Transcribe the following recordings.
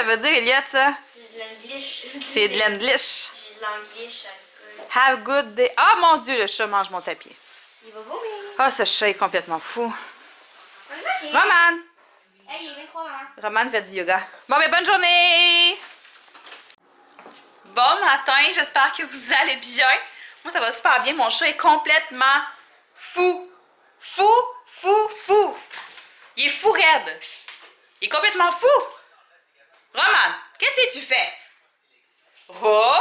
ça veut dire, Elliot, ça? C'est de l'anglish. C'est de l'anglish. J'ai de l'anglish. Have good day. Ah, mon Dieu, le chat mange mon tapis. Il va vomir. Ah, ce chat est complètement fou. On est marqué. Roman! Hey, il est 23 ans. Roman fait du yoga. Bon, mais bonne journée! Bon matin, j'espère que vous allez bien. Moi, ça va super bien. Mon chat est complètement fou. Fou, fou, fou. Il est fou raide. Il est complètement fou. Roman, qu'est-ce que tu fais? Oh!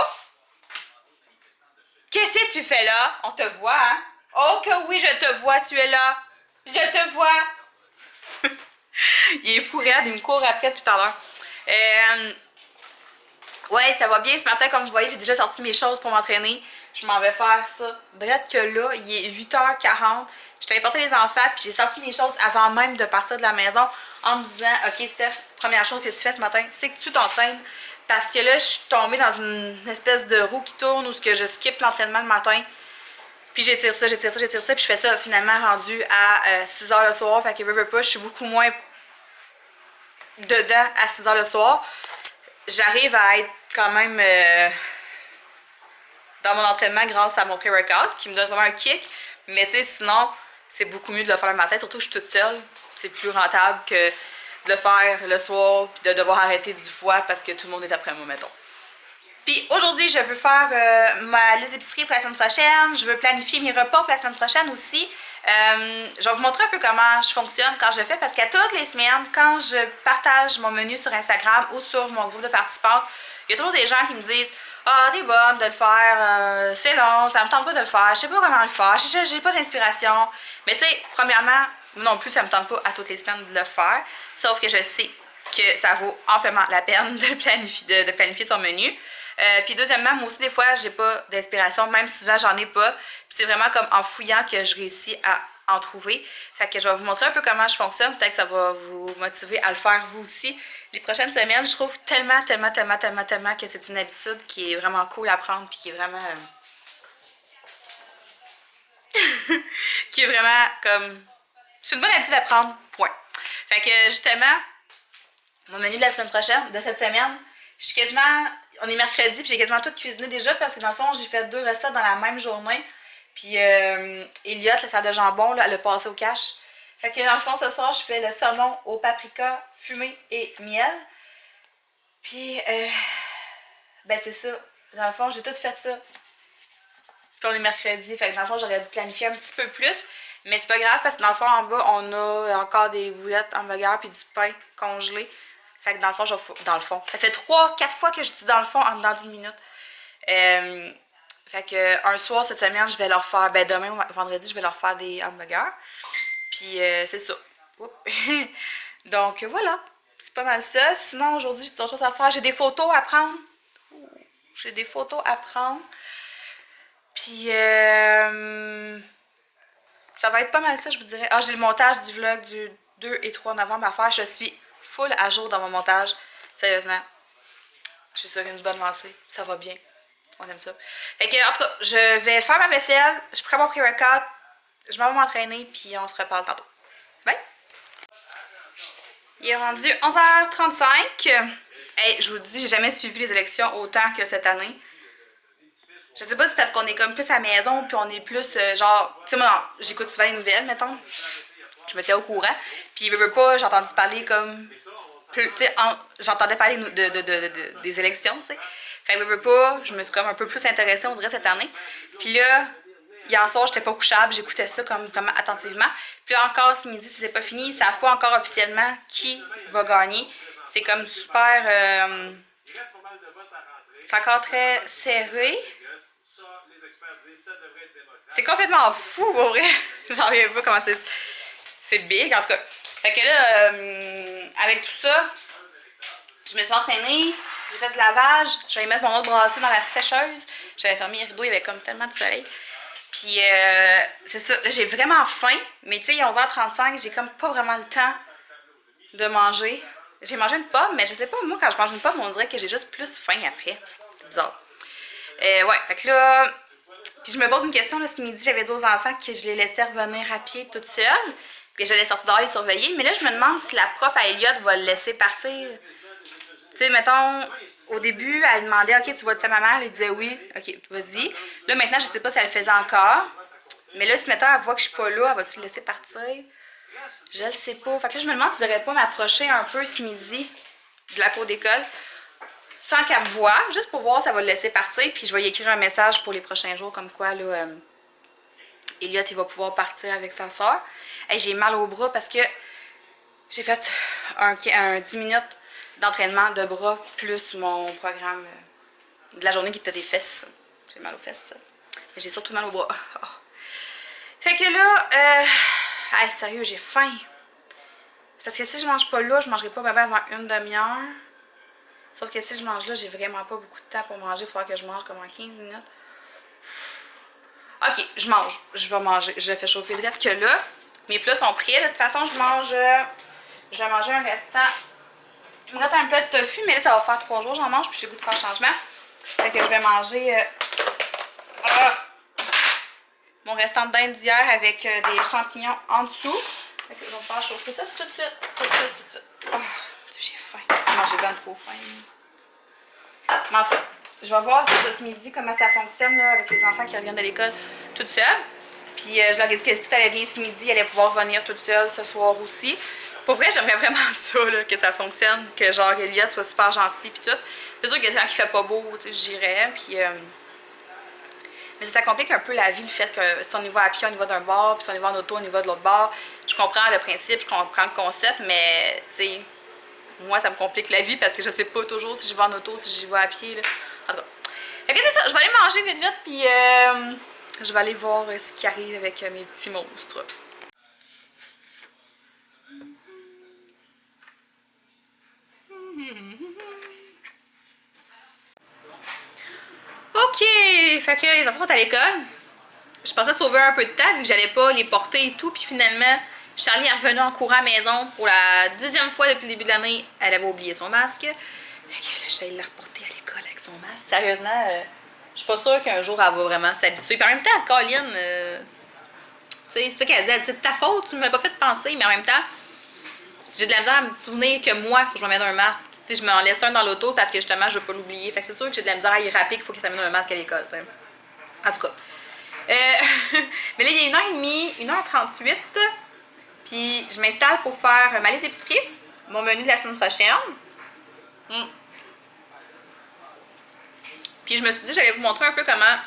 Qu'est-ce que tu fais là? On te voit, hein? Oh que oui, je te vois, tu es là. Je te vois. Il est fou raide, il me court après tout à l'heure. Ouais, ça va bien. Ce matin, comme vous voyez, j'ai déjà sorti mes choses pour m'entraîner. Je m'en vais faire ça. Bref que là, il est 8h40. Je t'ai porté les enfants, puis j'ai sorti mes choses avant même de partir de la maison en me disant, OK, Steph, première chose que tu fais ce matin, c'est que tu t'entraînes. Parce que là, je suis tombée dans une espèce de roue qui tourne où je skip l'entraînement le matin. Puis j'étire ça, j'étire ça, j'étire ça. Puis je fais ça finalement rendu à 6h le soir. Fait que veux pas, je suis beaucoup moins dedans à 6h le soir. J'arrive à être quand même dans mon entraînement grâce à mon pré-workout qui me donne vraiment un kick. Mais tu sais, sinon, c'est beaucoup mieux de le faire le matin. Surtout que je suis toute seule. C'est plus rentable que de le faire le soir puis de devoir arrêter 10 fois parce que tout le monde est après moi, mettons. Puis aujourd'hui, je veux faire ma liste d'épicerie pour la semaine prochaine. Je veux planifier mes repas pour la semaine prochaine aussi. Je vais vous montrer un peu comment je fonctionne quand je fais parce qu'à toutes les semaines, quand je partage mon menu sur Instagram ou sur mon groupe de participantes, il y a toujours des gens qui me disent « Ah, t'es bonne de le faire, c'est long, ça me tente pas de le faire, je sais pas comment le faire, j'ai pas d'inspiration. » Mais tu sais, premièrement, non plus, ça me tente pas à toutes les semaines de le faire, sauf que je sais que ça vaut amplement la peine de planifier son menu. Puis deuxièmement, moi aussi des fois j'ai pas d'inspiration, même souvent j'en ai pas. Puis c'est vraiment comme en fouillant que je réussis à en trouver. Fait que je vais vous montrer un peu comment je fonctionne, peut-être que ça va vous motiver à le faire vous aussi. Les prochaines semaines, je trouve tellement que c'est une habitude qui est vraiment cool à prendre puis qui est vraiment qui est vraiment comme c'est une bonne habitude à prendre, point. Fait que justement, mon menu de la semaine prochaine, de cette semaine, je suis quasiment, on est mercredi, puis j'ai quasiment tout cuisiné déjà parce que dans le fond, j'ai fait 2 recettes dans la même journée. Puis Elliot, la salade de jambon, là, elle a passé au cash. Fait que dans le fond, ce soir, je fais le saumon au paprika fumé et miel. Puis, ben c'est ça. Dans le fond, j'ai tout fait ça. Puis on est mercredi, fait que dans le fond, j'aurais dû planifier un petit peu plus. Mais c'est pas grave parce que dans le fond, en bas, on a encore des boulettes hamburger puis du pain congelé. Fait que dans le fond, ça fait 3-4 fois que je dis dans le fond en dedans d'une minute. Fait que un soir cette semaine, je vais leur faire, ben demain ou vendredi, je vais leur faire des hamburgers. Puis c'est ça. Donc voilà, c'est pas mal ça. Sinon aujourd'hui, j'ai d'autres choses à faire. J'ai des photos à prendre. Puis ça va être pas mal ça, je vous dirais. Ah, j'ai le montage du vlog du 2 et 3 novembre à faire. Je suis full à jour dans mon montage. Sérieusement. Je suis sûre qu'il y a une bonne lancée. Ça va bien. On aime ça. Fait que, en tout cas, je vais faire ma vaisselle. Je prends mon pré-workout. Je m'en vais m'entraîner. Puis on se reparle tantôt. Bye! Il est rendu 11h35. Hey, je vous dis, j'ai jamais suivi les élections autant que cette année. Je sais pas si c'est parce qu'on est comme plus à la maison. Puis on est plus genre. Tu sais, moi, j'écoute souvent les nouvelles, mettons. Je me tiens au courant. Puis, veux pas, j'ai entendu parler comme. J'entendais parler des élections, tu sais. Fait que veux pas, je me suis comme un peu plus intéressée, on dirait, cette année. Puis là, hier soir, j'étais pas couchable, j'écoutais ça comme vraiment attentivement. Puis encore ce midi, si c'est pas fini, ils savent pas encore officiellement qui va gagner. C'est comme super. C'est encore très serré. C'est complètement fou, au vrai. J'en reviens pas comment c'est big, en tout cas. Fait que là, avec tout ça, je me suis entraînée, j'ai fait du lavage, je vais mettre mon autre bracelet dans la sécheuse. J'avais fermé les rideaux, il y avait comme tellement de soleil. Puis c'est ça, là j'ai vraiment faim, mais tu sais, il est 11h35, j'ai comme pas vraiment le temps de manger. J'ai mangé une pomme, mais je sais pas, moi quand je mange une pomme, on dirait que j'ai juste plus faim après. Bizarre. Ouais, fait que là, puis je me pose une question, là, ce midi, j'avais dit aux enfants que je les laissais revenir à pied toute seule. Puis j'allais sortir dehors les surveiller. Mais là, je me demande si la prof à Elliot va le laisser partir Tu sais, mettons, au début, elle demandait, OK, tu vas de ta maman? Elle disait oui. OK, vas-y. Là, maintenant, je sais pas si elle le faisait encore. Mais là, si mettons, elle voit que je suis pas là, elle va-tu le laisser partir? Je le sais pas. Fait que là, je me demande si je devrais pas m'approcher un peu ce midi de la cour d'école sans qu'elle me voie, juste pour voir si elle va le laisser partir. Puis je vais y écrire un message pour les prochains jours, comme quoi, là, Elliot, il va pouvoir partir avec sa soeur. Hey, j'ai mal au bras parce que j'ai fait un 10 minutes d'entraînement de bras plus mon programme de la journée qui était des fesses. J'ai mal aux fesses. Mais j'ai surtout mal au bras. Fait que là, hey, sérieux, j'ai faim. Parce que si je mange pas là, je mangerai pas avant une demi-heure. Sauf que si je mange là, j'ai vraiment pas beaucoup de temps pour manger. Il va falloir que je mange comme en 15 minutes. Ok, je mange. Je vais manger. Je fais chauffer direct que là. Mes plats sont prêts. De toute façon, je vais manger un restant. Il me reste un plat de tofu, mais là, ça va faire 3 jours. J'en mange, puis j'ai le goût de faire changement. Fait que je vais manger mon restant de dinde d'hier avec des champignons en dessous. Fait que je vais faire chauffer ça tout de suite. Tout de suite. Oh, j'ai faim. Non, j'ai bien trop faim. Mais en tout cas, je vais voir ce midi comment ça fonctionne là, avec les enfants qui reviennent de l'école toute seule. Puis je leur ai dit que si tout allait bien ce midi, elle allait pouvoir venir toute seule ce soir aussi. Pour vrai, j'aimerais vraiment ça, là, que ça fonctionne, que genre Elliot soit super gentil puis tout. C'est sûr que quand il fait pas beau, j'irais. Puis mais ça complique un peu la vie, le fait que si on y va à pied, on y va d'un bord, puis si on y va en auto, on y va de l'autre bord. Je comprends le principe, je comprends le concept, mais tu sais, moi, ça me complique la vie parce que je sais pas toujours si je vais en auto, si j'y vais à pied. Là. En tout cas. Fait que c'est ça, je vais aller manger vite, puis je vais aller voir ce qui arrive avec mes petits monstres. Ok, fait que les enfants sont à l'école. Je pensais sauver un peu de temps vu que j'allais pas les porter et tout, puis finalement, Charlie est revenue en courant à la maison pour la 10e fois depuis le début de l'année. Elle avait oublié son masque. Fait que là, je suis allée la reporter à l'école avec son masque. Sérieusement, je suis pas sûre qu'un jour elle va vraiment s'habituer. Puis en même temps, Colin, tu sais, c'est ça qu'elle dit. Elle dit, c'est de ta faute, tu m'as pas fait penser, mais en même temps, si j'ai de la misère à me souvenir que moi, il faut que je me mette un masque. Tu sais, je m'en laisse un dans l'auto parce que justement, je veux pas l'oublier. Fait que c'est sûr que j'ai de la misère à y rappeler qu'il faut qu'elle s'amène un masque à l'école, t'sais. En tout cas. Mais là, il est 1h30, 1h38. Puis je m'installe pour faire ma liste d'épicerie, mon menu de la semaine prochaine. Puis je me suis dit, j'allais vous montrer un peu comment,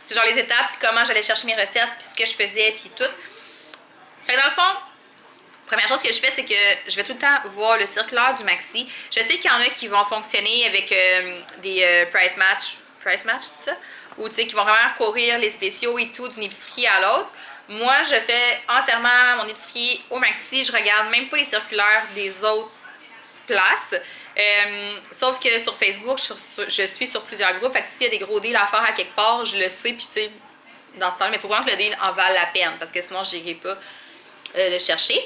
c'est genre les étapes, puis comment j'allais chercher mes recettes, puis ce que je faisais, puis tout. Fait que dans le fond, première chose que je fais, c'est que je vais tout le temps voir le circulaire du Maxi. Je sais qu'il y en a qui vont fonctionner avec des price match, c'est ça? Ou tu sais, qui vont vraiment courir les spéciaux et tout d'une épicerie à l'autre. Moi, je fais entièrement mon épicerie au Maxi. Je regarde même pas les circulaires des autres places. Sauf que sur Facebook, je suis sur plusieurs groupes. Fait que s'il y a des gros deals à faire à quelque part, je le sais. Puis tu sais, dans ce temps-là, mais il faut vraiment que le deal en vale la peine. Parce que sinon, je n'irai pas le chercher.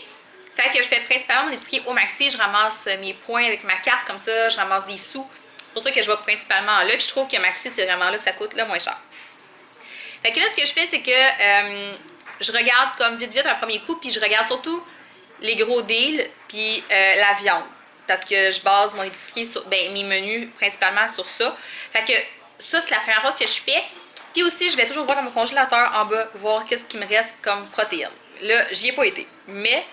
Fait que je fais principalement mon épicerie au Maxi. Je ramasse mes points avec ma carte comme ça. Je ramasse des sous. C'est pour ça que je vais principalement là. Puis je trouve que Maxi, c'est vraiment là que ça coûte le moins cher. Fait que là, ce que je fais, c'est que je regarde comme vite un premier coup. Puis je regarde surtout les gros deals. Puis la viande. Parce que je base mon épicerie sur mes menus principalement sur ça. Fait que ça, c'est la première chose que je fais. Puis aussi, je vais toujours voir dans mon congélateur en bas, voir qu'est-ce qui me reste comme protéines. Là, j'y ai pas été. Mais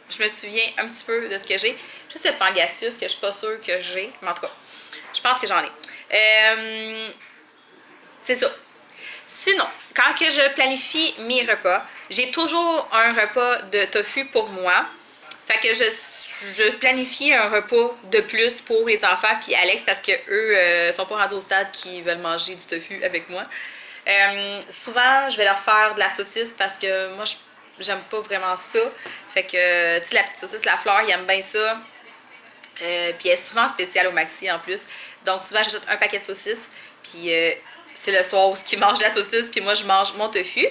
je me souviens un petit peu de ce que j'ai. Juste le Pangasius que je suis pas sûre que j'ai. Mais en tout cas, je pense que j'en ai. C'est ça. Sinon, quand que je planifie mes repas, j'ai toujours un repas de tofu pour moi. Fait que je planifie un repas de plus pour les enfants puis Alex parce que eux sont pas rendus au stade qu'ils veulent manger du tofu avec moi. Souvent, je vais leur faire de la saucisse parce que moi, j'aime pas vraiment ça. Fait que, tu sais, la petite saucisse, la fleur, ils aiment bien ça. Puis elle est souvent spéciale au Maxi en plus. Donc, souvent, j'achète un paquet de saucisses. Puis c'est le soir où ils mangent la saucisse. Puis moi, je mange mon tofu.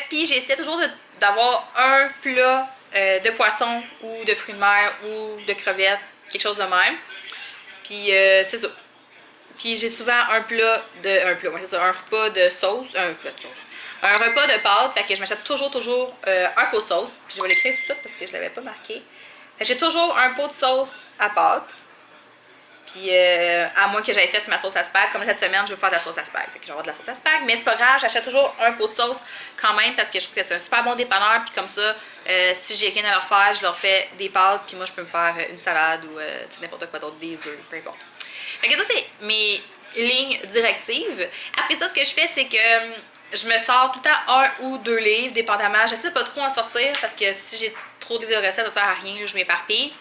Puis j'essaie toujours d'avoir un plat de poisson ou de fruits de mer ou de crevettes, quelque chose de même. Puis c'est ça. Puis j'ai souvent un repas de sauce, un repas de pâtes, fait que je m'achète toujours un pot de sauce. Puis je vais l'écrire tout de suite parce que je l'avais pas marqué. Fait que j'ai toujours un pot de sauce à pâtes. Puis à moins que j'aille fait ma sauce à spag, comme cette semaine, je vais faire de la sauce à spag. Fait que je vais avoir de la sauce à spag, mais c'est pas grave, j'achète toujours un pot de sauce quand même parce que je trouve que c'est un super bon dépanneur. Puis comme ça, si j'ai rien à leur faire, je leur fais des pâtes, puis moi je peux me faire une salade ou n'importe quoi d'autre, des œufs, peu importe. Fait que ça, c'est mes lignes directives. Après ça, ce que je fais, c'est que je me sors tout le temps un ou deux livres, dépendamment. J'essaie de pas trop en sortir parce que si j'ai trop de livres de recettes, ça sert à rien, là, je m'éparpille.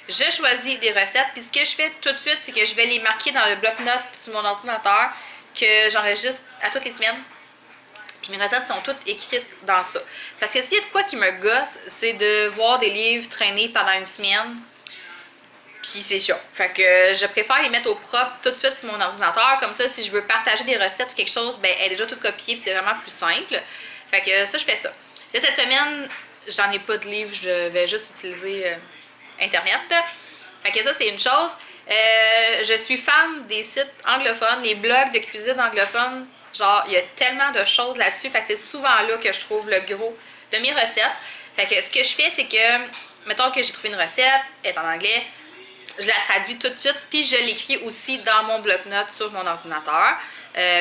Je choisis des recettes, puis ce que je fais tout de suite, c'est que je vais les marquer dans le bloc-notes sur mon ordinateur que j'enregistre à toutes les semaines. Puis mes recettes sont toutes écrites dans ça. Parce que s'il y a de quoi qui me gosse, c'est de voir des livres traîner pendant une semaine. Puis c'est chiant. Fait que je préfère les mettre au propre tout de suite sur mon ordinateur. Comme ça, si je veux partager des recettes ou quelque chose, ben elle est déjà toute copiée, puis c'est vraiment plus simple. Fait que ça, je fais ça. Là, cette semaine, j'en ai pas de livre, je vais juste utiliser Internet. Fait que ça, c'est une chose. Je suis fan des sites anglophones, les blogs de cuisine anglophones. Genre, il y a tellement de choses là-dessus. Fait que c'est souvent là que je trouve le gros de mes recettes. Fait que ce que je fais, c'est que, mettons que j'ai trouvé une recette, elle est en anglais, je la traduis tout de suite, puis je l'écris aussi dans mon bloc-notes sur mon ordinateur.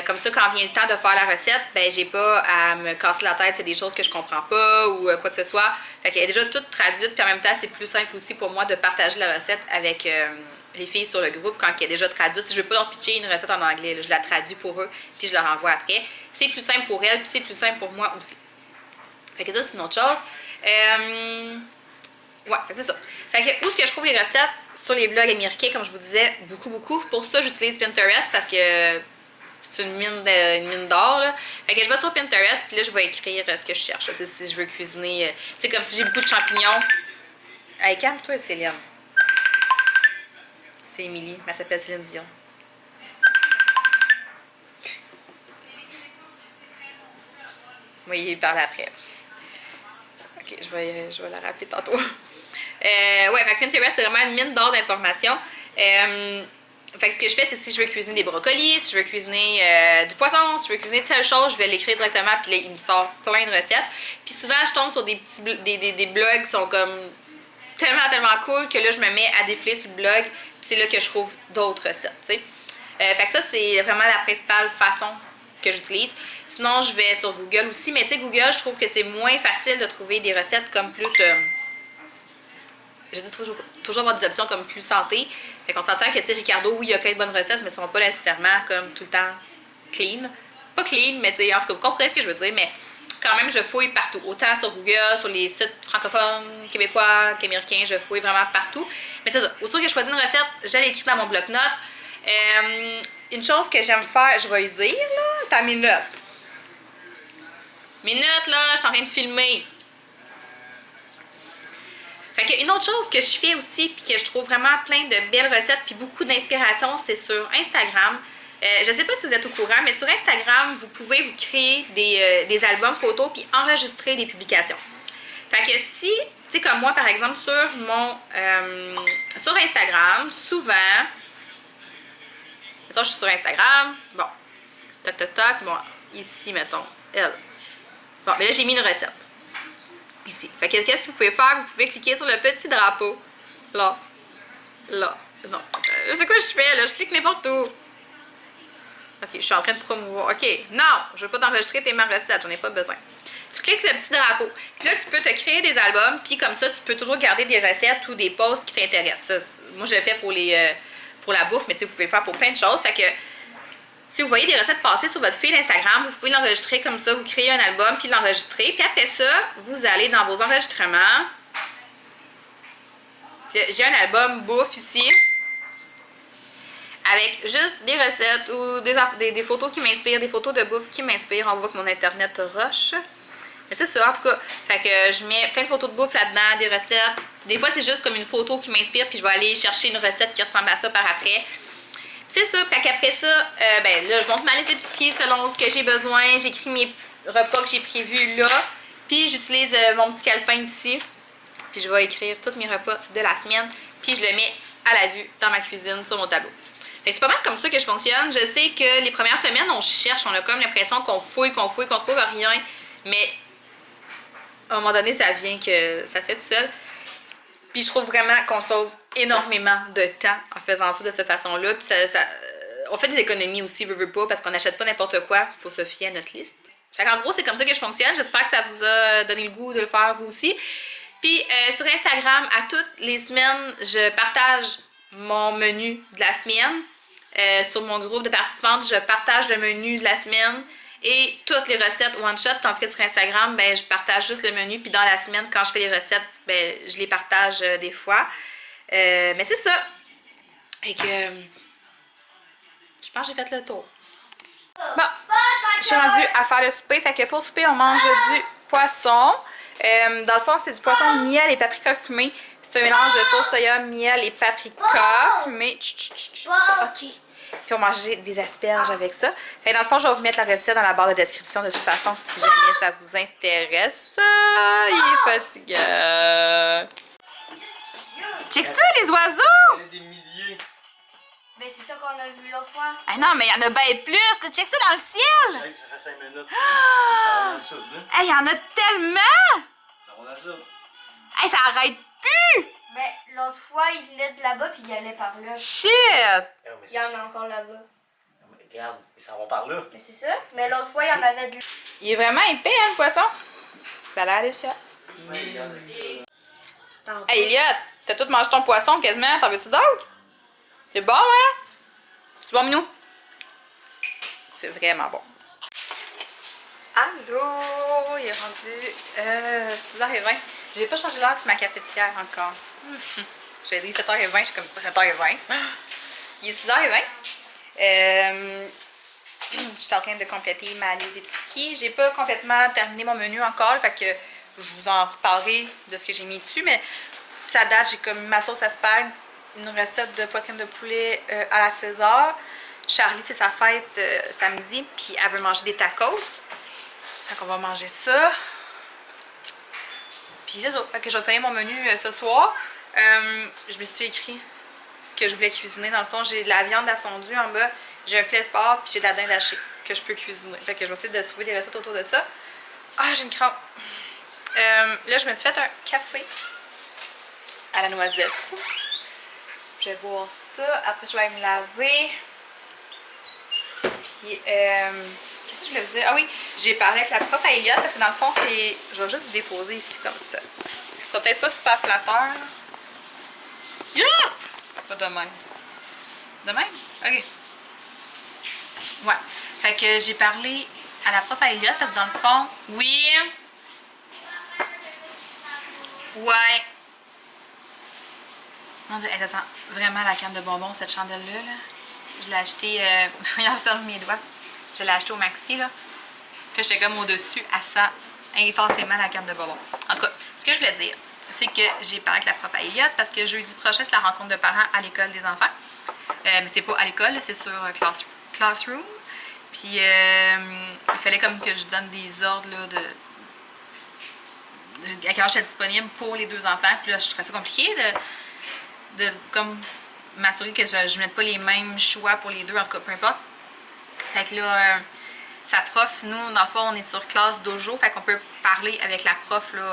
Comme ça, quand vient le temps de faire la recette, ben j'ai pas à me casser la tête, c'est des choses que je comprends pas ou quoi que ce soit. Fait qu'elle est déjà toute traduite, puis en même temps, c'est plus simple aussi pour moi de partager la recette avec les filles sur le groupe quand elle est déjà traduite. Si je veux pas leur pitcher une recette en anglais, là, je la traduis pour eux, puis je leur envoie après. C'est plus simple pour elles, puis c'est plus simple pour moi aussi. Fait que ça, c'est une autre chose. Ouais, c'est ça. Fait que où est-ce que je trouve les recettes? Sur les blogs américains, comme je vous disais, beaucoup. Pour ça, j'utilise Pinterest parce que c'est une mine d'or, là. Fait que je vais sur Pinterest, puis là, je vais écrire ce que je cherche. Tu sais, si je veux cuisiner... c'est comme si j'ai beaucoup de champignons. Hey, calme-toi, Céline. C'est Émilie, elle s'appelle Céline Dion. Moi, il parle après. Ok, je vais la rappeler tantôt. Ouais, fait que Pinterest, c'est vraiment une mine d'or d'informations. Fait que ce que je fais, c'est si je veux cuisiner des brocolis, si je veux cuisiner du poisson, si je veux cuisiner telle chose, je vais l'écrire directement, puis là, il me sort plein de recettes. Puis souvent, je tombe sur des petits des blogs qui sont comme tellement cool que là, je me mets à défiler sur le blog, puis c'est là que je trouve d'autres recettes, tu sais. Fait que ça, c'est vraiment la principale façon que j'utilise. Sinon, je vais sur Google aussi, mais tu sais, Google, je trouve que c'est moins facile de trouver des recettes comme plus... j'essaie toujours avoir des options comme plus santé. Fait qu'on s'entend que, tu sais, Ricardo, oui, il y a plein de bonnes recettes, mais elles sont pas nécessairement comme tout le temps clean. Pas clean, mais tu sais, en tout cas, vous comprenez ce que je veux dire, mais quand même, je fouille partout. Autant sur Google, sur les sites francophones, québécois, qu'américains, je fouille vraiment partout. Mais c'est ça. Aussitôt que je choisis une recette, je l'écris dans mon bloc-notes. Une chose que j'aime faire, je vais y dire, là, t'as mes notes. Mes notes, là, je suis en train de filmer. Fait que une autre chose que je fais aussi, puis que je trouve vraiment plein de belles recettes, puis beaucoup d'inspiration, c'est sur Instagram. Je ne sais pas si vous êtes au courant, mais sur Instagram, vous pouvez vous créer des albums photos puis enregistrer des publications. Fait que si, tu sais, comme moi, par exemple, sur Instagram, souvent, mettons, je suis sur Instagram, bon, toc, bon, ici, mettons, elle. Bon, mais là, j'ai mis une recette. Ici. Fait que qu'est-ce que vous pouvez faire? Vous pouvez cliquer sur le petit drapeau. Là. Non. C'est quoi je fais là? Je clique n'importe où. Ok, je suis en train de promouvoir. Ok, non, je veux pas t'enregistrer tes ma recette, j'en ai pas besoin. Tu cliques sur le petit drapeau. Puis là, tu peux te créer des albums, puis comme ça, tu peux toujours garder des recettes ou des posts qui t'intéressent. Moi, je le fais pour la bouffe, mais tu sais, vous pouvez le faire pour plein de choses. Fait que si vous voyez des recettes passer sur votre fil Instagram, vous pouvez l'enregistrer comme ça, vous créez un album, puis l'enregistrer. Puis après ça, vous allez dans vos enregistrements. J'ai un album bouffe ici, avec juste des recettes ou des photos qui m'inspirent, des photos de bouffe qui m'inspirent. On voit que mon internet roche. Mais c'est ça, en tout cas. Fait que je mets plein de photos de bouffe là-dedans, des recettes. Des fois, c'est juste comme une photo qui m'inspire, puis je vais aller chercher une recette qui ressemble à ça par après. C'est ça, puis après ça, ben là, je monte ma liste d'épicerie selon ce que j'ai besoin. J'écris mes repas que j'ai prévus là. Puis j'utilise mon petit calepin ici. Puis je vais écrire tous mes repas de la semaine. Puis je le mets à la vue dans ma cuisine sur mon tableau. C'est pas mal comme ça que je fonctionne. Je sais que les premières semaines, on cherche, on a comme l'impression qu'on fouille, qu'on trouve rien. Mais à un moment donné, ça vient que ça se fait tout seul. Puis je trouve vraiment qu'on sauve énormément de temps en faisant ça de cette façon-là. Puis on fait des économies aussi, veut pas, parce qu'on n'achète pas n'importe quoi. Il faut se fier à notre liste. Fait qu'en gros, c'est comme ça que je fonctionne. J'espère que ça vous a donné le goût de le faire vous aussi. Puis sur Instagram, à toutes les semaines, je partage mon menu de la semaine. Sur mon groupe de participantes, je partage le menu de la semaine et toutes les recettes one-shot. Tandis que sur Instagram, ben, je partage juste le menu. Puis dans la semaine, quand je fais les recettes, ben, je les partage des fois. Mais c'est ça. Et que je pense que j'ai fait le tour. Bon, je suis rendue à faire le souper. Fait que pour le souper, on mange du poisson. Dans le fond, c'est du poisson miel et paprika fumé. C'est un mélange de sauce soya, miel et paprika fumé. Ok. Puis on mangeait des asperges avec ça. Fait que dans le fond, je vais vous mettre la recette dans la barre de description de toute façon si jamais ça vous intéresse. Ah, il est fatigant. Check ça, les oiseaux! Il y en a des milliers. Ben, c'est ça qu'on a vu l'autre fois. Ah non, mais il y en a bien plus! Check ça dans le ciel! J'arrive, ça fait 5 minutes. Ça va dans le sud, là. Hey, il y en a tellement! Ça va dans le sud. Hey, ça arrête plus! Ben, l'autre fois, il venait de là-bas puis il allait par là. Shit! Eh, mais Il y en a encore là-bas. Mais regarde, ils s'en vont par là. Mais c'est ça. Mais l'autre fois, il y en avait de. Il est vraiment épais, hein, le poisson? Ça a l'air de ça. Hey, Elliot, t'as tout mangé ton poisson quasiment. T'en veux-tu d'autres? C'est bon, hein? C'est bon, Minou? C'est vraiment bon. Allô? Il est rendu 6h20. J'ai pas changé l'heure sur ma cafetière encore. J'ai dit 7h20, je suis comme 7h20. Il est 6h20. Je suis en train de compléter ma liste d'épicerie. J'ai pas complètement terminé mon menu encore, fait que je vous en reparlerai de ce que j'ai mis dessus, mais ça date, j'ai comme ma sauce à spag, une recette de poitrine de poulet à la César. Charlie, c'est sa fête samedi, puis elle veut manger des tacos. Fait qu'on va manger ça. Puis c'est ça. Fait que je vais finir mon menu ce soir. Je me suis écrit ce que je voulais cuisiner. Dans le fond, j'ai de la viande à fondue en bas, j'ai un filet de porc, puis j'ai de la dinde hachée que je peux cuisiner. Fait que je vais essayer de trouver des recettes autour de ça. Ah, j'ai une crampe. Là, je me suis fait un café à la noisette. Je vais boire ça. Après, je vais aller me laver. Puis, qu'est-ce que je voulais vous dire? Ah oui, j'ai parlé avec la prof à Elliot parce que dans le fond, c'est. Je vais juste déposer ici comme ça. Ce sera peut-être pas super flatteur. Yeah! Pas de même. De même? Ok. Ouais. Fait que j'ai parlé à la prof à Elliot parce que dans le fond, oui. Ouais. Mon Dieu, ça sent vraiment la canne de bonbons, cette chandelle-là. Là. Je l'ai acheté, regarde ça dans mes doigts. Je l'ai acheté au Maxi, là. Puis j'étais comme au-dessus, elle sent intensément la canne de bonbons. En tout cas, ce que je voulais dire, c'est que j'ai parlé avec la prof à Elliot parce que jeudi prochain, c'est la rencontre de parents à l'école des enfants. Mais c'est pas à l'école, c'est sur Classroom. Puis il fallait comme que je donne des ordres là, à quelle heure j'étais disponible pour les deux enfants. Puis là, je trouvais ça compliqué de comme m'assurer que je ne mette pas les mêmes choix pour les deux, en tout cas, peu importe. Fait que là, sa prof, nous, dans le fond, on est sur classe dojo, fait qu'on peut parler avec la prof, là,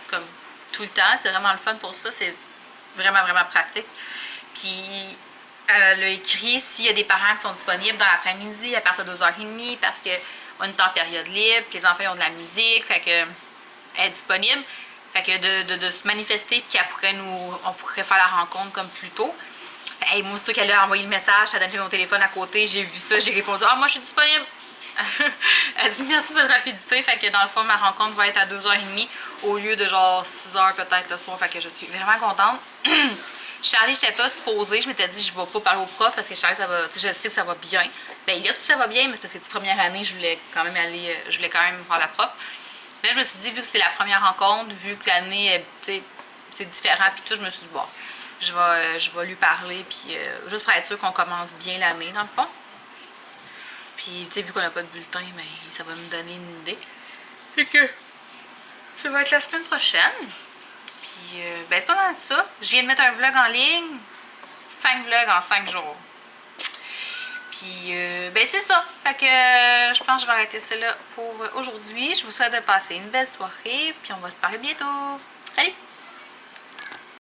comme tout le temps. C'est vraiment le fun pour ça, c'est vraiment, vraiment pratique. Puis, elle a écrit s'il y a des parents qui sont disponibles dans l'après-midi à partir de 2h30 parce qu'on est en période libre, que les enfants ont de la musique, fait que elle est disponible. Fait que de se manifester puis on pourrait faire la rencontre comme plus tôt. Hey, moi, c'est qu'elle a envoyé le message, ça donne mon téléphone à côté, j'ai vu ça, j'ai répondu « Ah, moi, je suis disponible! » Elle dit « Merci pour votre rapidité. » Fait que dans le fond, ma rencontre va être à 2h30 au lieu de genre 6h peut-être le soir. Fait que je suis vraiment contente. Charlie, je n'étais pas supposée. Je m'étais dit je ne vais pas parler au prof parce que Charlie, ça va, je sais que ça va bien. Ben, là, tout ça va bien, mais c'est parce que la première année, je voulais quand même voir la prof. Mais je me suis dit, vu que c'était la première rencontre, vu que l'année, c'est différent, puis tout, je me suis dit, bon, je vais lui parler, puis juste pour être sûr qu'on commence bien l'année, dans le fond. Puis, tu sais, vu qu'on n'a pas de bulletin, ben, ça va me donner une idée. Fait que, ça va être la semaine prochaine. Puis, ben, c'est pas mal ça. Je viens de mettre un vlog en ligne. 5 vlogs en 5 jours. Puis, ben c'est ça. Fait que je pense que je vais arrêter ça là pour aujourd'hui. Je vous souhaite de passer une belle soirée. Puis on va se parler bientôt.